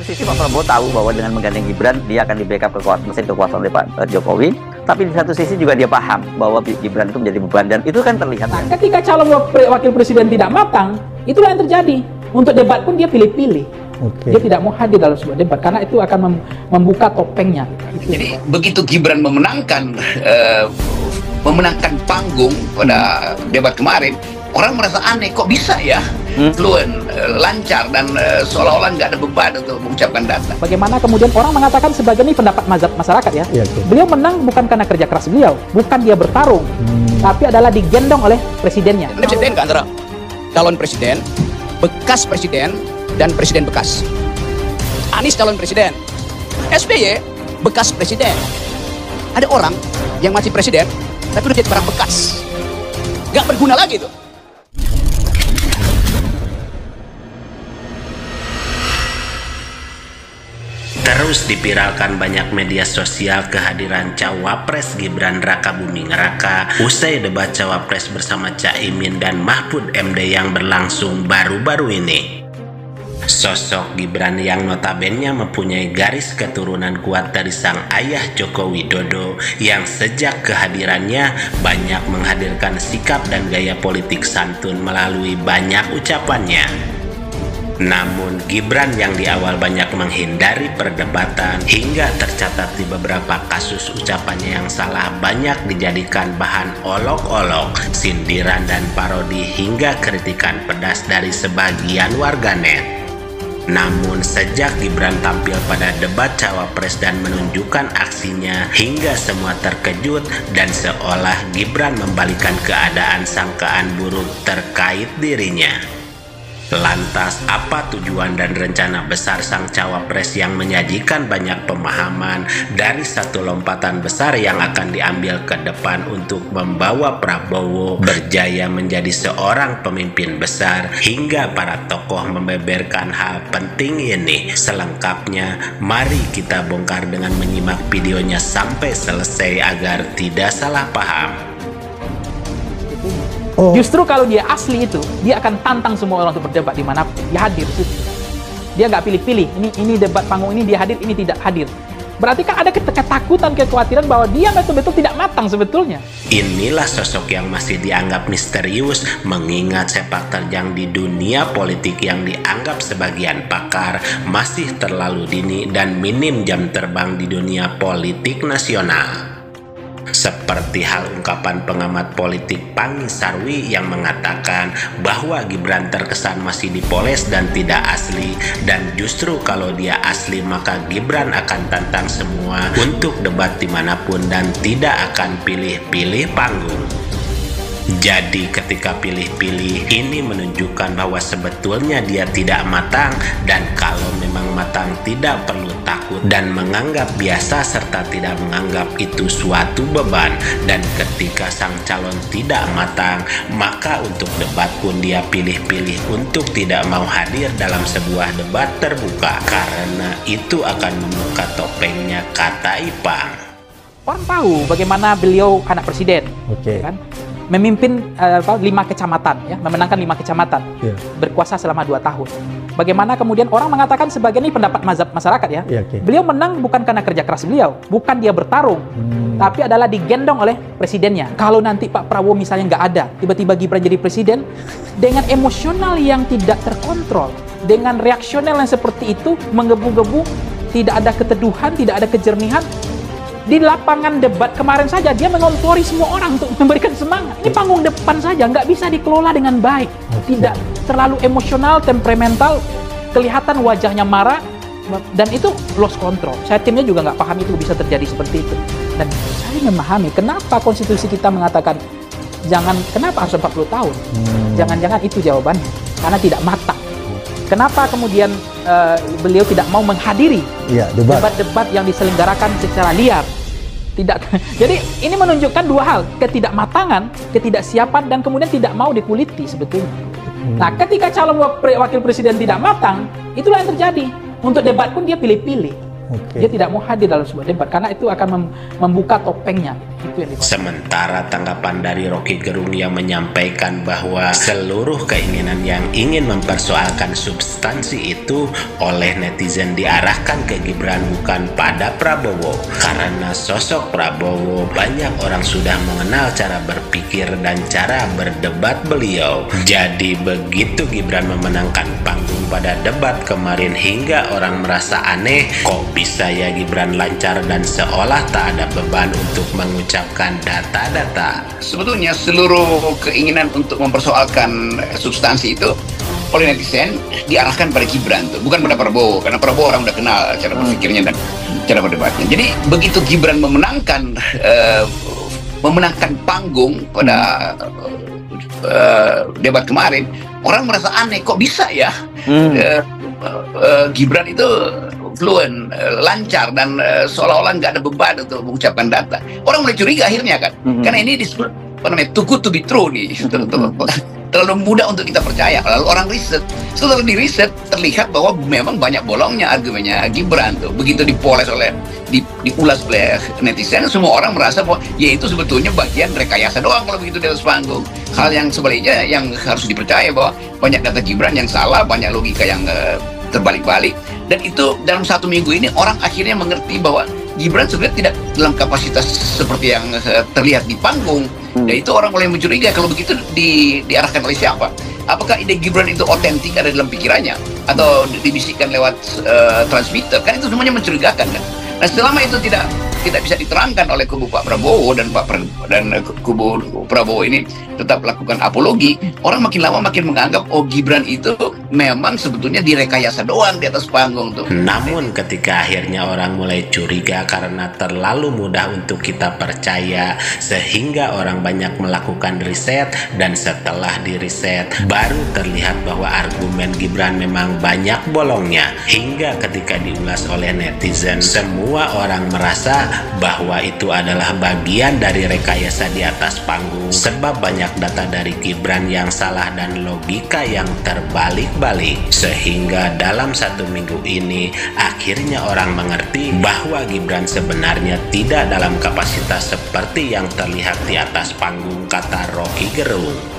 sisi Pak Prabowo tahu bahwa dengan menggandeng Gibran dia akan di backup mesin kekuasaan oleh Pak Jokowi, tapi di satu sisi juga dia paham bahwa Gibran itu menjadi beban, dan itu kan terlihat. Nah, ketika calon wakil presiden tidak matang, itulah yang terjadi. Untuk debat pun dia pilih-pilih. Dia tidak mau hadir dalam sebuah debat karena itu akan membuka topengnya. Jadi begitu Gibran memenangkan panggung pada debat kemarin, orang merasa aneh, kok bisa ya fluent, lancar, dan seolah-olah nggak ada beban untuk mengucapkan data. Bagaimana kemudian orang mengatakan sebagai ini pendapat mazhab masyarakat ya, beliau menang bukan karena kerja keras beliau, bukan dia bertarung, tapi adalah digendong oleh presidennya. Presiden kan antara calon presiden, bekas presiden, dan presiden bekas. Anies calon presiden, SBY bekas presiden. Ada orang yang masih presiden, tapi udah jadi barang bekas, nggak berguna lagi tuh. Terus dipiralkan banyak media sosial kehadiran Cawapres Gibran Rakabuming Raka usai debat Cawapres bersama Caimin dan Mahfud MD yang berlangsung baru-baru ini. Sosok Gibran yang notabene mempunyai garis keturunan kuat dari sang ayah Joko Widodo yang sejak kehadirannya banyak menghadirkan sikap dan gaya politik santun melalui banyak ucapannya. Namun Gibran yang di awal banyak menghindari perdebatan hingga tercatat di beberapa kasus ucapannya yang salah banyak dijadikan bahan olok-olok, sindiran dan parodi hingga kritikan pedas dari sebagian warganet. Namun sejak Gibran tampil pada debat Cawapres dan menunjukkan aksinya hingga semua terkejut dan seolah Gibran membalikan keadaan sangkaan buruk terkait dirinya. Lantas apa tujuan dan rencana besar sang Cawapres yang menyajikan banyak pemahaman dari satu lompatan besar yang akan diambil ke depan untuk membawa Prabowo berjaya menjadi seorang pemimpin besar hingga para tokoh membeberkan hal penting ini? Selengkapnya mari kita bongkar dengan menyimak videonya sampai selesai agar tidak salah paham. Justru kalau dia asli itu, dia akan tantang semua orang untuk berdebat dimanapun. Dia hadir di situ. Dia nggak pilih-pilih. Ini debat panggung ini dia hadir, ini tidak hadir. Berarti kan ada ketakutan, kekhawatiran bahwa dia betul-betul tidak matang sebetulnya. Inilah sosok yang masih dianggap misterius mengingat sepak terjang di dunia politik yang dianggap sebagian pakar masih terlalu dini dan minim jam terbang di dunia politik nasional. Seperti hal ungkapan pengamat politik Pangi Sarwi yang mengatakan bahwa Gibran terkesan masih dipoles dan tidak asli, dan justru kalau dia asli maka Gibran akan tantang semua untuk debat dimanapun dan tidak akan pilih-pilih panggung. Jadi ketika pilih-pilih ini menunjukkan bahwa sebetulnya dia tidak matang, dan kalau memang matang tidak perlu takut dan menganggap biasa serta tidak menganggap itu suatu beban. Dan ketika sang calon tidak matang, maka untuk debat pun dia pilih-pilih untuk tidak mau hadir dalam sebuah debat terbuka karena itu akan membuka topengnya, kata Ipang. Orang tahu bagaimana beliau anak presiden, kan? Memimpin 5 kecamatan, ya, memenangkan 5 kecamatan, berkuasa selama 2 tahun. Bagaimana kemudian orang mengatakan sebagai ini pendapat mazhab masyarakat ya, beliau menang bukan karena kerja keras beliau, bukan dia bertarung, tapi adalah digendong oleh presidennya. Kalau nanti Pak Prabowo misalnya nggak ada, tiba-tiba Gibran jadi presiden, dengan emosional yang tidak terkontrol, dengan reaksional yang seperti itu, menggebu-gebu, tidak ada keteduhan, tidak ada kejernihan. Di lapangan debat kemarin saja dia mengompori semua orang untuk memberikan semangat. Ini panggung depan saja nggak bisa dikelola dengan baik, tidak terlalu emosional, temperamental, kelihatan wajahnya marah, dan itu lost control. Saya timnya juga nggak paham itu bisa terjadi seperti itu. Dan saya memahami kenapa konstitusi kita mengatakan kenapa harus 40 tahun? Jangan-jangan itu jawabannya, karena tidak matang. Kenapa kemudian beliau tidak mau menghadiri debat-debat yang diselenggarakan secara liar? Jadi ini menunjukkan 2 hal, ketidakmatangan, ketidaksiapan, dan kemudian tidak mau dikuliti sebetulnya. Nah, ketika calon wakil presiden tidak matang, itulah yang terjadi. Untuk debat pun dia pilih-pilih. Dia tidak mau hadir dalam sebuah debat karena itu akan membuka topengnya. Itu yang Sementara tanggapan dari Rocky Gerung yang menyampaikan bahwa seluruh keinginan yang ingin mempersoalkan substansi itu oleh netizen diarahkan ke Gibran, bukan pada Prabowo. Karena sosok Prabowo banyak orang sudah mengenal cara berpikir dan cara berdebat beliau. Jadi begitu Gibran memenangkan panggung pada debat kemarin hingga orang merasa aneh, kok bisa ya Gibran lancar dan seolah tak ada beban untuk mengucapkan data-data. Sebetulnya seluruh keinginan untuk mempersoalkan substansi itu oleh netizen diarahkan pada Gibran tuh, bukan pada Prabowo, karena Prabowo orang udah kenal cara berpikirnya dan cara berdebatnya. Jadi begitu Gibran memenangkan panggung pada debat kemarin, orang merasa aneh, kok bisa ya Gibran itu fluent, lancar, dan seolah-olah nggak ada beban untuk mengucapkan data. Orang mulai curiga akhirnya kan, karena ini disebut too good to be true nih, terlalu mudah untuk kita percaya. Lalu orang riset, setelah di riset terlihat bahwa memang banyak bolongnya argumennya Gibran tuh. Begitu dipoles diulas oleh netizen, semua orang merasa bahwa ya itu sebetulnya bagian rekayasa doang kalau begitu di atas panggung. Hal yang sebaliknya yang harus dipercaya bahwa banyak data Gibran yang salah, banyak logika yang terbalik-balik, dan itu dalam 1 minggu ini orang akhirnya mengerti bahwa Gibran sebenarnya tidak dalam kapasitas seperti yang terlihat di panggung. Dan itu orang mulai mencurigai, kalau begitu diarahkan oleh siapa? Apakah ide Gibran itu otentik ada dalam pikirannya atau dibisikkan lewat transmitter? Kan itu semuanya mencurigakan kan. Nah, selama itu tidak bisa diterangkan oleh kubu Pak Prabowo dan kubu Prabowo ini tetap lakukan apologi, orang makin lama makin menganggap Gibran itu memang sebetulnya direkayasa doang di atas panggung tuh. Namun ketika akhirnya orang mulai curiga karena terlalu mudah untuk kita percaya, sehingga orang banyak melakukan riset, dan setelah diriset baru terlihat bahwa argumen Gibran memang banyak bolongnya, hingga ketika diulas oleh netizen semua orang merasa bahwa itu adalah bagian dari rekayasa di atas panggung, sebab banyak data dari Gibran yang salah dan logika yang terbalik-balik, sehingga dalam 1 minggu ini akhirnya orang mengerti bahwa Gibran sebenarnya tidak dalam kapasitas seperti yang terlihat di atas panggung, kata Rocky Gerung.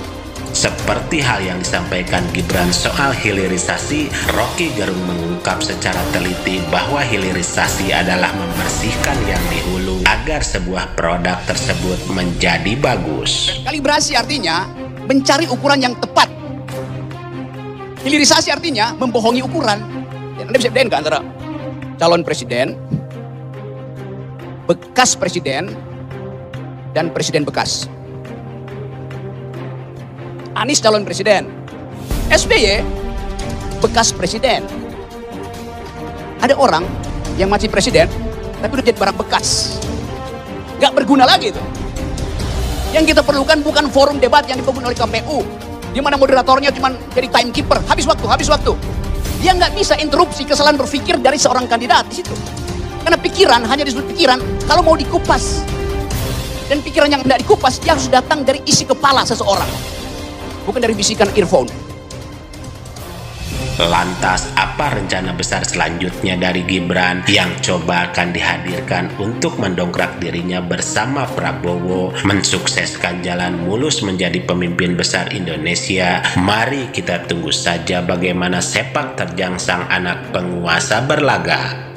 Seperti hal yang disampaikan Gibran soal hilirisasi, Rocky Gerung mengungkap secara teliti bahwa hilirisasi adalah membersihkan yang di hulu agar sebuah produk tersebut menjadi bagus. Kalibrasi artinya mencari ukuran yang tepat. Hilirisasi artinya membohongi ukuran. Anda bisa bedain kan antara calon presiden, bekas presiden, dan presiden bekas. Anies calon presiden, SBY bekas presiden. Ada orang yang masih presiden tapi udah jadi barang bekas, nggak berguna lagi itu. Yang kita perlukan bukan forum debat yang dibangun oleh KPU, di mana moderatornya cuma jadi timekeeper, habis waktu. Dia nggak bisa interupsi kesalahan berpikir dari seorang kandidat di situ. Karena pikiran hanya disebut pikiran kalau mau dikupas. Dan pikiran yang tidak dikupas dia harus datang dari isi kepala seseorang, bukan dari bisikan earphone. Lantas apa rencana besar selanjutnya dari Gibran yang coba akan dihadirkan untuk mendongkrak dirinya bersama Prabowo mensukseskan jalan mulus menjadi pemimpin besar Indonesia? Mari kita tunggu saja bagaimana sepak terjang sang anak penguasa berlaga.